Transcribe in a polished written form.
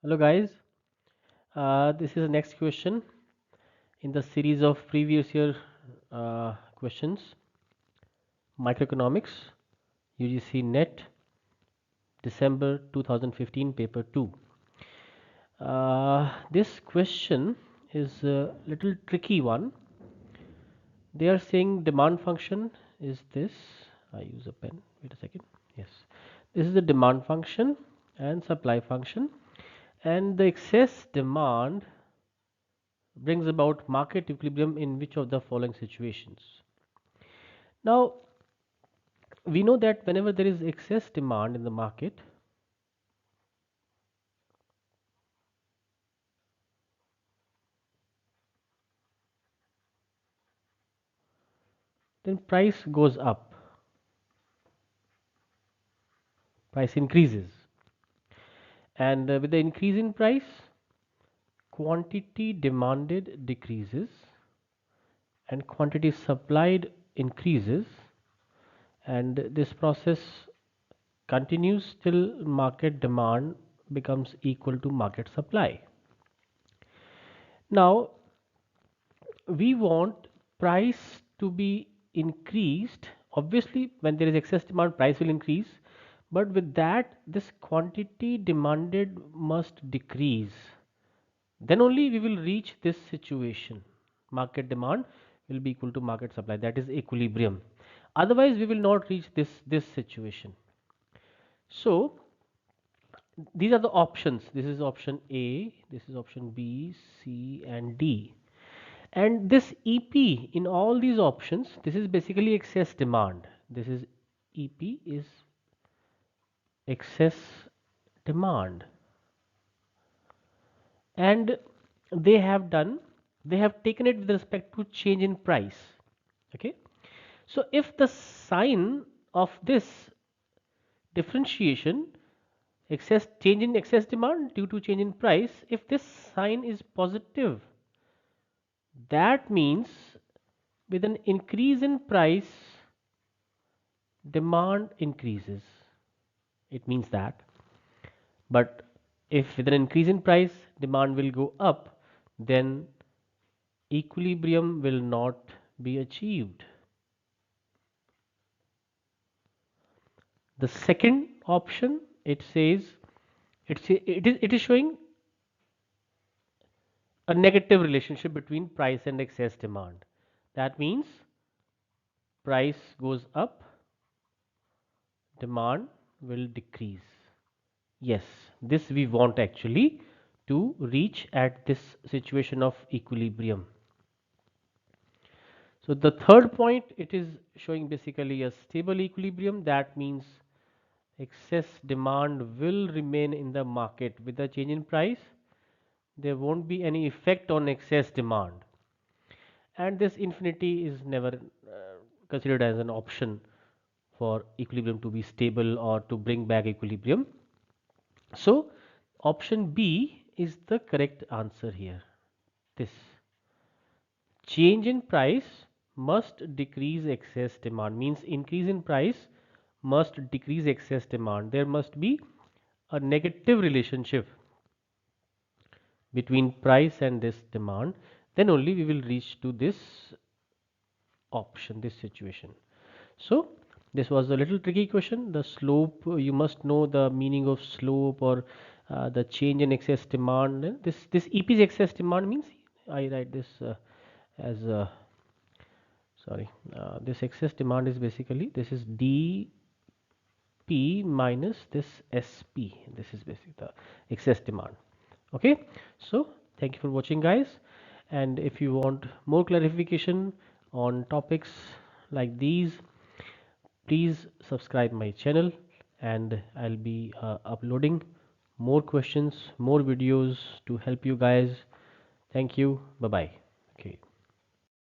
Hello guys, this is the next question in the series of previous year questions. Microeconomics, UGC NET, December 2015, paper 2. This question is a little tricky one. They are saying demand function is this. I use a pen, wait a second. Yes, this is the demand function and supply function, and the excess demand brings about market equilibrium in which of the following situations. Now, we know that whenever there is excess demand in the market, then price goes up, price increases, and with the increase in price, quantity demanded decreases and quantity supplied increases, and this process continues till market demand becomes equal to market supply. Now, we want price to be increased. Obviously, when there is excess demand, price will increase, but with that, this quantity demanded must decrease. Then only we will reach this situation. Market demand will be equal to market supply, that is equilibrium. Otherwise, we will not reach this situation. So these are the options. This is option A, this is option B, C and D. And this EP in all these options, this is basically excess demand. This is EP is excess demand. And they have taken it with respect to change in price. Okay. So if the sign of this differentiation, change in excess demand due to change in price, if this sign is positive, that means with an increase in price, demand increases. It means that. But if with an increase in price, demand will go up, then equilibrium will not be achieved. The second option, it says it is showing a negative relationship between price and excess demand. That means price goes up, demand will decrease. Yes, this we want actually to reach at this situation of equilibrium. So the third point, it is showing basically a stable equilibrium. That means excess demand will remain in the market. With the change in price, there won't be any effect on excess demand, and this infinity is never considered as an option for equilibrium to be stable or to bring back equilibrium. So option B is the correct answer here. This change in price must decrease excess demand, means increase in price must decrease excess demand. There must be a negative relationship between price and this demand, then only we will reach to this option, this situation. So this was a little tricky question. The slope, you must know the meaning of slope or the change in excess demand. This EP is excess demand, means I write this as sorry, this excess demand is basically, this is dP minus this SP. This is basically the excess demand. Okay, so thank you for watching guys, and if you want more clarification on topics like these, please subscribe my channel, and I'll be uploading more questions, more videos to help you guys. Thank you. Bye bye. Okay.